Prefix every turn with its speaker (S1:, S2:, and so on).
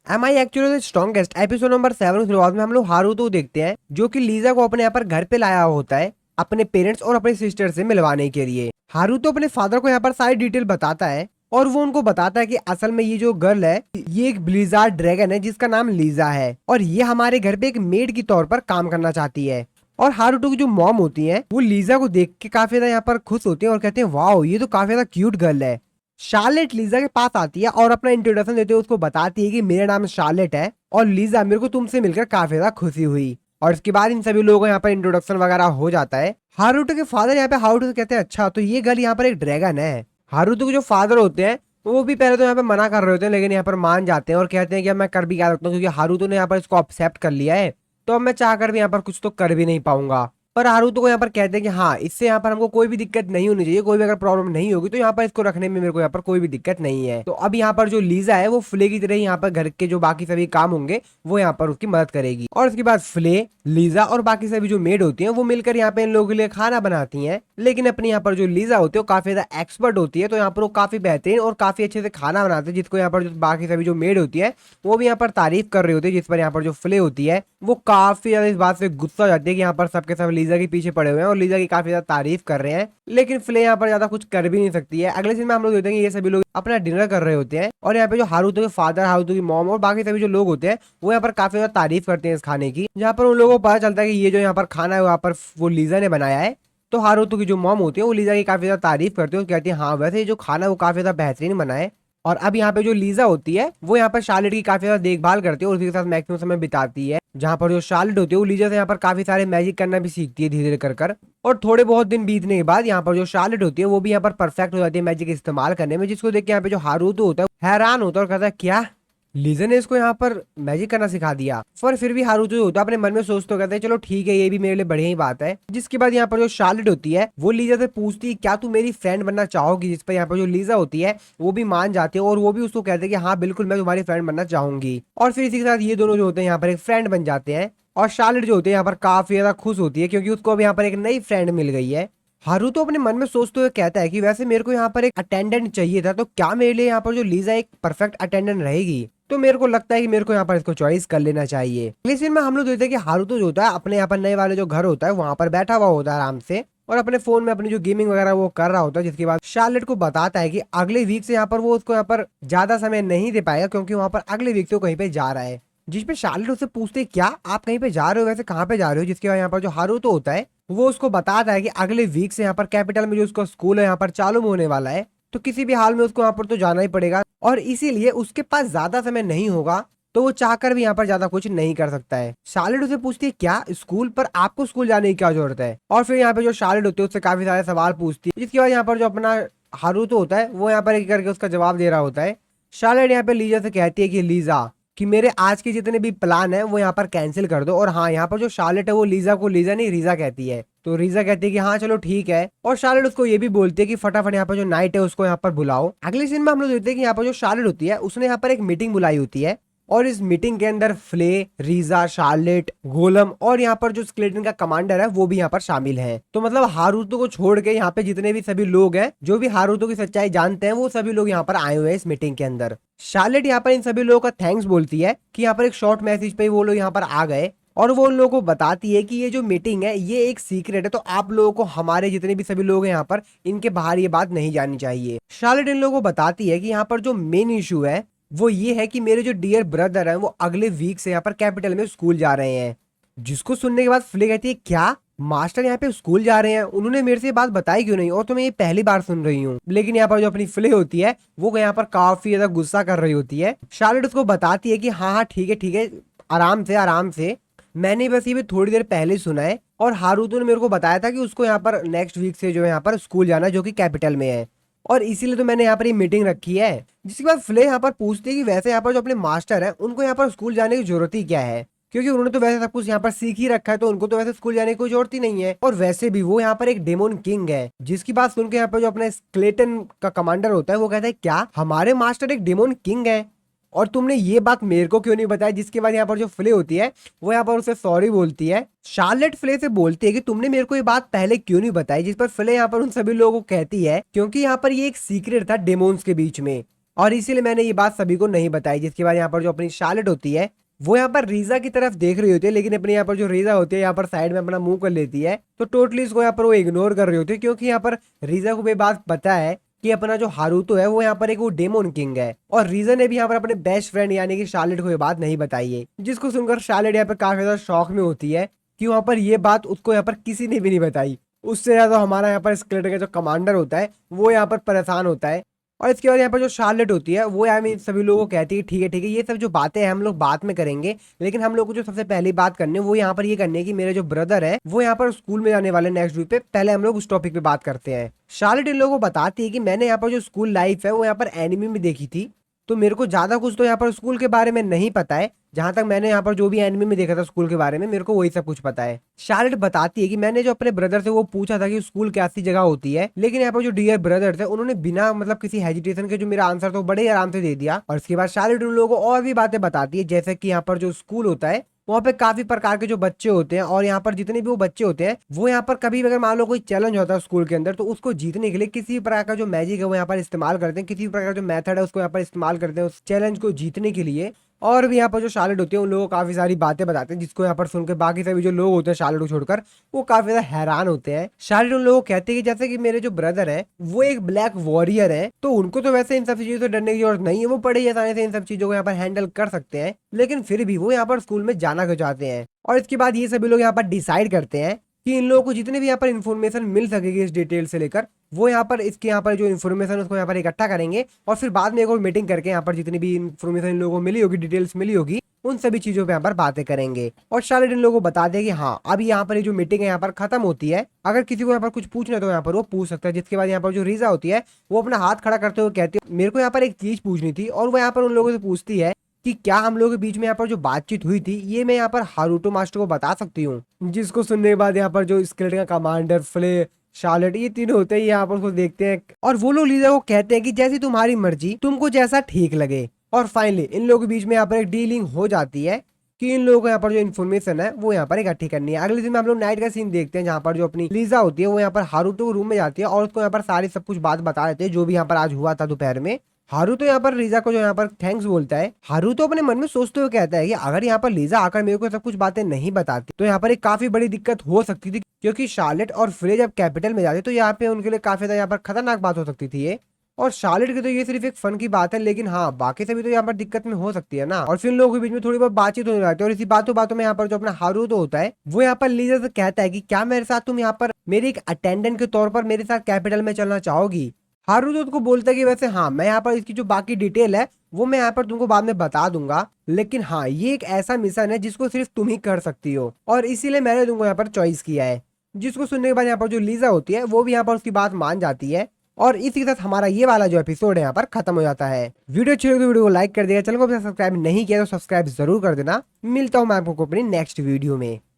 S1: M I actually strongest episode number 7 की शुरुआत में हम लोग हारुतो देखते हैं जो कि लीजा को अपने यहाँ पर घर पे लाया होता है अपने पेरेंट्स और अपने सिस्टर से मिलवाने के लिए। हारुतो अपने फादर को यहाँ पर सारी डिटेल बताता है और वो उनको बताता है कि असल में ये जो गर्ल है ये एक ब्लिजार्ड ड्रैगन है जिसका नाम लीजा है और ये हमारे घर पे एक मेड की तौर पर काम करना चाहती है। और हारुतो की जो मॉम होती है वो लीजा को देख के काफी ज्यादा यहाँ पर खुश होती है और कहते हैं वाओ ये तो काफी ज्यादा क्यूट गर्ल है। शार्लेट लीजा के पास आती है और अपना इंट्रोडक्शन देते हुए उसको बताती है कि मेरा नाम शार्लेट है और लीजा मेरे को तुमसे मिलकर काफी ज्यादा खुशी हुई। और इसके बाद इन सभी लोगों को यहाँ पर इंट्रोडक्शन वगैरह हो जाता है। हारुतो के फादर यहाँ पे हारुतो से कहते हैं अच्छा तो ये गर्ल यहाँ पर एक ड्रैगन है। हारुतो के जो फादर होते हैं वो भी पहले तो यहाँ पे मना कर रहे होते हैं लेकिन यहाँ पर मान जाते हैं और कहते हैं कि अब मैं कर भी क्या सकता हूँ क्योंकि हारुतो ने यहाँ पर इसको एक्सेप्ट कर लिया है तो अब मैं चाह कर भी यहाँ पर कुछ तो कर भी नहीं पाऊंगा। पर हारुतो को यहाँ पर कहते हैं कि हाँ इससे यहाँ पर हमको कोई भी दिक्कत नहीं होनी चाहिए, कोई भी अगर प्रॉब्लम नहीं होगी तो यहाँ पर इसको रखने में मेरे को यहाँ पर कोई भी दिक्कत नहीं है। तो अब यहाँ पर जो लीजा है वो फ्ले की तरह यहाँ पर घर के जो बाकी सभी काम होंगे वो यहाँ पर उसकी मदद करेगी। और उसके बाद फ्ले लीजा और बाकी सभी जो मेड होती है वो मिलकर यहाँ पे इन लोगों के लिए खाना बनाती है। लेकिन अपनी यहाँ पर जो लीजा होती है वो काफी ज्यादा एक्सपर्ट होती है तो यहाँ पर वो काफी बेहतरीन और काफी अच्छे से खाना बनाते हैं जिसको यहाँ पर जो बाकी सभी जो मेड होती है वो भी यहाँ पर तारीफ कर रही होती है। जिस पर यहाँ पर जो फ्ले होती है वो काफी ज्यादा इस बात से गुस्सा हो जाती है कि यहाँ पर सबके सब लीजा के पीछे पड़े हुए हैं और लीजा की काफी ज्यादा तारीफ कर रहे हैं। लेकिन फ्ले यहाँ पर ज्यादा कुछ कर भी नहीं सकती है। अगले दिन में हम लोग देखते हैं ये सभी लोग अपना डिनर कर रहे होते हैं और यहाँ पे जो हारुतो के फादर, हारुतो की मॉम और बाकी सभी जो लोग होते हैं वो यहाँ पर काफी ज्यादा तारीफ करते हैं इस खाने की। जहाँ पर उन लोगों को पता चलता है कि ये जो यहाँ पर खाना है वहाँ पर वो लीजा ने बनाया है। तो हारुतो की जो मॉम होती है वो लीजा की काफी ज्यादा तारीफ करती है और कहती है हाँ वैसे जो खाना है वो काफी ज्यादा बेहतरीन बना है। और अब यहाँ पे जो लीजा होती है वो यहाँ पर शार्लेट की काफी ज्यादा देखभाल करती है और उसके साथ मैक्सिमम समय बिताती है। जहाँ पर जो शार्लेट होती है वो लीजा से यहाँ पर काफी सारे मैजिक करना भी सीखती है धीरे धीरे कर। और थोड़े बहुत दिन बीतने के बाद यहाँ पर जो शार्लेट होती है वो भी यहाँ पर परफेक्ट हो जाती है मैजिक इस्तेमाल करने में, जिसको देख के यहाँ पे जो हारुतो होता है हैरान होता है और कहता है क्या लीजा ने इसको यहाँ पर मैजिक करना सिखा दिया। पर फिर भी हारुतो होता है अपने मन में सोचते हो कहता है चलो ठीक है ये भी मेरे लिए बढ़िया ही बात है। जिसके बाद यहाँ पर जो शार्लेट होती है वो लीजा से पूछती है क्या तू मेरी फ्रेंड बनना चाहोगी, जिस पर यहाँ पर जो लीजा होती है वो भी मान जाती है और वो भी उसको कहते हैं कि हाँ बिल्कुल मैं तुम्हारी फ्रेंड बनना चाहूंगी। और फिर इसी के साथ ये दोनों जो होते हैं यहाँ पर एक फ्रेंड बन जाते हैं। और शार्लेट जो होती है यहाँ पर काफी ज्यादा खुश होती है क्योंकि उसको अब यहाँ पर एक नई फ्रेंड मिल गई है। हारुतो अपने मन में सोचते हुए कहता है कि वैसे मेरे को यहाँ पर एक अटेंडेंट चाहिए था तो क्या मेरे लिए यहाँ पर जो लीजा एक परफेक्ट अटेंडेंट रहेगी। तो मेरे को लगता है कि मेरे को यहाँ पर इसको चॉइस कर लेना चाहिए। अगले सीन में हम लोग देखते हैं कि हारुतो जो होता है अपने यहाँ पर नए वाले जो घर होता है वहां पर बैठा हुआ होता है आराम से और अपने फोन में अपनी जो गेमिंग वगैरह वो कर रहा होता है। जिसके बाद शार्लेट को बताता है कि अगले वीक से यहाँ पर वो उसको यहाँ पर ज्यादा समय नहीं दे पाएगा क्योंकि वहां पर अगले वीक से वो कहीं पे जा रहा है। जिसपे शार्लेट उससे पूछते क्या आप कहीं पे जा रहे हो, वैसे कहाँ पे जा रहे हो। जिसके बाद यहाँ पर जो हारुतो होता है वो उसको बताता है कि अगले वीक से यहाँ पर कैपिटल में जो उसका स्कूल है यहाँ पर चालू होने वाला है तो किसी भी हाल में उसको यहाँ पर तो जाना ही पड़ेगा और इसीलिए उसके पास ज्यादा समय नहीं होगा तो वो चाहकर भी यहाँ पर ज्यादा कुछ नहीं कर सकता है। शार्लेट उसे पूछती है क्या स्कूल पर आपको स्कूल जाने की क्या जरूरत है। और फिर यहाँ पे जो शार्लेट होती है उससे काफी सारे सवाल पूछती है जिसके बाद यहाँ पर जो अपना हारुतो होता है वो यहाँ पर एक करके उसका जवाब दे रहा होता है। शार्लेट यहाँ पे लीजा से कहती है कि लीजा कि मेरे आज के जितने भी प्लान है वो यहाँ पर कैंसिल कर दो। और हाँ यहाँ पर जो शार्लेट है वो लीजा को लीजा नहीं रीजा कहती है तो रीजा कहती है कि हाँ चलो ठीक है। और शार्लेट उसको ये भी बोलती है कि फटाफट यहाँ पर जो नाइट है उसको यहाँ पर बुलाओ। अगले सीन में हम लोग देखते हैं कि यहाँ पर जो शार्लेट होती है उसने यहाँ पर एक मीटिंग बुलाई होती है और इस मीटिंग के अंदर फ्ले, रीजा, शार्लेट, गोलम और यहाँ पर जो स्केलेटन का कमांडर है वो भी यहाँ पर शामिल है। तो मतलब हारुतो को छोड़ के यहाँ पे जितने भी सभी लोग हैं जो भी हारुतो की सच्चाई जानते हैं वो सभी लोग यहाँ पर आए हुए हैं इस मीटिंग के अंदर। शार्लेट यहाँ पर इन सभी लोगों का थैंक्स बोलती है कि यहाँ पर एक शॉर्ट मैसेज पे वो लोग यहाँ पर आ गए और वो उन लोगों को बताती है कि ये जो मीटिंग है ये एक सीक्रेट है तो आप लोगों को हमारे जितने भी सभी लोग हैं यहाँ पर इनके बाहर ये बात नहीं जानी चाहिए। शार्लेट इन लोगों को बताती है कि यहाँ पर जो मेन इशू है वो ये है कि मेरे जो डियर ब्रदर हैं वो अगले वीक से यहाँ पर कैपिटल में स्कूल जा रहे हैं। जिसको सुनने के बाद फ्ले कहती है क्या मास्टर यहाँ पे स्कूल जा रहे हैं, उन्होंने मेरे से ये बात बताई क्यों नहीं और तो मैं ये पहली बार सुन रही हूँ। लेकिन यहाँ पर जो अपनी फ्ले होती है वो यहाँ पर काफी ज्यादा गुस्सा कर रही होती है। शार्लेट उसको बताती है कि हाँ हाँ ठीक है आराम से मैंने बस ये भी थोड़ी देर पहले सुना है और हारुतो ने मेरे को बताया था कि उसको यहाँ पर नेक्स्ट वीक से जो है यहाँ पर स्कूल जाना जो कि कैपिटल में है और इसीलिए तो मैंने यहाँ पर ये मीटिंग रखी है। जिसके बाद फ्ले यहाँ पर पूछती है कि वैसे यहाँ पर जो अपने मास्टर है उनको यहाँ पर स्कूल जाने की जरूरत ही क्या है क्योंकि उन्होंने तो वैसे सब कुछ यहाँ पर सीख ही रखा है तो उनको तो वैसे स्कूल जाने की कोई जरूरत ही नहीं है। और वैसे भी वो यहाँ पर एक डेमोन किंग है। जिसकी बात सुन के यहाँ पर जो अपना स्केलेटन का कमांडर होता है वो कहता है क्या हमारे मास्टर एक डेमोन किंग है और तुमने ये बात मेरे को क्यों नहीं बताया। जिसके बाद यहाँ पर जो फ्ले होती है वो यहाँ पर उसे सॉरी बोलती है। शार्लेट फ्ले से बोलती है कि तुमने मेरे को ये बात पहले क्यों नहीं बताई। जिस पर फ्ले यहाँ पर उन सभी लोगों को कहती है क्योंकि यहाँ पर ये एक सीक्रेट था डेमोन्स के बीच में और इसीलिए मैंने ये बात सभी को नहीं बताई। जिसके बाद यहाँ पर जो अपनी शार्लेट होती है वो यहाँ पर रीजा की तरफ देख रही होती है, लेकिन अपने यहाँ पर जो रीजा होती है यहाँ पर साइड में अपना मुंह कर लेती है। तो टोटली इसको यहाँ पर वो इग्नोर कर रही होती है, क्योंकि यहाँ पर रीजा को भी बात पता है कि अपना जो हारुतो है वो यहाँ पर एक वो डेमोन किंग है। और रीजा ने भी यहाँ पर अपने बेस्ट फ्रेंड यानी कि शार्लेट को ये बात नहीं बताई है, जिसको सुनकर शार्लेट यहाँ पर काफी ज्यादा शौक में होती है कि वहां पर ये बात उसको यहाँ पर किसी ने भी नहीं बताई। उससे ज्यादा हमारा यहाँ पर स्केलेटन का जो कमांडर होता है वो यहाँ पर परेशान होता है। और इसके बाद यहाँ पर जो शार्लेट होती है वो यार सभी लोगों को कहती है ठीक है, ये सब जो बातें हैं हम लोग बाद में करेंगे, लेकिन हम लोग को जो सबसे पहली बात करनी है वो यहाँ पर ये करनी है कि मेरे जो ब्रदर है वो यहाँ पर स्कूल में जाने वाले नेक्स्ट वीक पे, पहले हम लोग उस टॉपिक पे बात करते हैं। शार्लेट इन लोगों को बताती है कि मैंने यहाँ पर जो स्कूल लाइफ है वो यहाँ पर एनिमी में देखी थी, तो मेरे को ज्यादा कुछ तो यहाँ पर स्कूल के बारे में नहीं पता है। जहां तक मैंने यहाँ पर जो भी एनिमे में देखा था स्कूल के बारे में, मेरे को वही सब कुछ पता है। शार्लेट बताती है कि मैंने जो अपने ब्रदर से वो पूछा था कि स्कूल कैसी जगह होती है, लेकिन यहाँ पर जो डियर ब्रदर थे उन्होंने बिना मतलब किसी हेजिटेशन के जो मेरा आंसर था वो बड़े आराम से दे दिया। और इसके बाद शार्लेट उन लोगों को और भी बातें बताती है, जैसे कि यहाँ पर जो स्कूल होता है वहाँ पे काफी प्रकार के जो बच्चे होते हैं, और यहाँ पर जितने भी वो बच्चे होते हैं वो यहाँ पर कभी भी अगर मान लो कोई चैलेंज होता है स्कूल के अंदर, तो उसको जीतने के लिए किसी प्रकार का जो मैजिक है वो यहाँ पर इस्तेमाल करते हैं, किसी प्रकार का जो मेथड है उसको यहाँ पर इस्तेमाल करते हैं उस चैलेंज को जीतने के लिए। और भी यहाँ पर जो शार्लेट होती है उन लोगों को काफी सारी बातें बताते हैं, जिसको यहाँ पर सुनकर बाकी सभी जो लोग होते हैं शार्लेट को छोड़कर वो काफी ज्यादा हैरान होते हैं। शार्लेट उन लोगों को कहते हैं कि जैसे कि मेरे जो ब्रदर है वो एक ब्लैक वॉरियर है, तो उनको तो वैसे इन सब चीजों से डरने की जरूरत नहीं है, वो बड़े आसानी से इन सब चीजों को यहाँ पर हैंडल कर सकते हैं, लेकिन फिर भी वो यहाँ पर स्कूल में जाना क्यों चाहते हैं। और इसके बाद ये सभी लोग यहाँ पर डिसाइड करते हैं कि इन लोगों को जितने भी यहाँ पर इन्फॉर्मेशन मिल सकेगी इस डिटेल से लेकर, वो यहाँ पर इसके यहाँ पर जो इन्फॉर्मेशन उसको यहाँ पर इकट्ठा करेंगे, और फिर बाद में एक और मीटिंग करके यहाँ पर जितनी भी इन्फॉर्मेशन इन लोगों को मिली होगी, डिटेल्स मिली होगी, उन सभी चीजों पे यहाँ पर बातें करेंगे। और शार्लेट इन लोगों को बता दे कि हाँ अभी यहाँ पर ये जो मीटिंग है यहाँ पर खत्म होती है, अगर किसी को यहाँ पर कुछ पूछना है तो यहाँ पर वो पूछ सकता है। जिसके बाद यहाँ पर जो रीजा होती है वो अपना हाथ खड़ा करते हुए कहती है मेरे को यहाँ पर एक चीज पूछनी थी, और वो यहाँ पर उन लोगों से पूछती है कि क्या हम लोगों के बीच में यहाँ पर जो बातचीत हुई थी ये मैं यहाँ पर हारुतो मास्टर को बता सकती हूँ। जिसको सुनने के बाद यहाँ पर जो स्केलेटन का कमांडर, फ्ले, शार्लेट, ये तीनों होते हैं यहाँ पर उसको देखते हैं, और वो लोग लीजा को कहते हैं कि जैसी तुम्हारी मर्जी, तुमको जैसा ठीक लगे। और फाइनली इन लोगों के बीच में यहाँ पर एक डीलिंग हो जाती है कि इन लोगों को यहाँ पर जो इन्फॉर्मेशन है वो यहाँ पर इकट्ठी करनी है। अगले दिन में हम लोग नाइट का सीन देखते हैं, जहाँ पर जो अपनी लीजा होती है वो यहाँ पर हारुतो रूम में जाती है और उसको यहाँ पर सारी सब कुछ बात बता देते हैं जो भी यहाँ पर आज हुआ था दोपहर में। हारुतो यहाँ पर लीजा को जो यहाँ पर थैंक्स बोलता है। हारुतो अपने मन में सोचते हुए कहता है कि अगर यहाँ पर लीजा आकर मेरे को सब कुछ बातें नहीं बताती तो यहाँ पर एक काफी बड़ी दिक्कत हो सकती थी, क्योंकि शार्लेट और फ्रे जब कैपिटल में जाते तो यहाँ पे उनके लिए काफी ज्यादा यहाँ पर खतरनाक बात हो सकती थी ये। और शार्लेट की तो ये सिर्फ एक फन की बात है, लेकिन हाँ बाकी सभी तो यहाँ पर दिक्कत में हो सकती है ना। और फिर लोगों के बीच में थोड़ी बहुत बातचीत होने लगती है, और इसी बातों में यहाँ पर जो अपना हारुतो होता है वो यहाँ पर लीजा से कहता है कि क्या मेरे साथ तुम यहाँ पर मेरी एक अटेंडेंट के तौर पर मेरे साथ कैपिटल में चलना चाहोगी। हारुतो को बोलता है कि वैसे हाँ मैं यहाँ पर इसकी जो बाकी डिटेल है वो मैं यहाँ पर तुमको बाद में बता दूंगा, लेकिन हाँ ये एक ऐसा मिशन है जिसको सिर्फ तुम ही कर सकती हो, और इसीलिए मैंने तुमको यहाँ पर चॉइस किया है। जिसको सुनने के बाद यहाँ पर जो लीजा होती है वो भी यहाँ पर उसकी बात मान जाती है, और इसी के साथ हमारा ये वाला जो एपिसोड है यहाँ पर खत्म हो जाता है। वीडियो अच्छी लगी तो वीडियो को लाइक कर देगा, चैनल को सब्सक्राइब नहीं किया तो सब्सक्राइब जरूर कर देना। मिलता हूँ मैं आपको अपनी नेक्स्ट वीडियो में।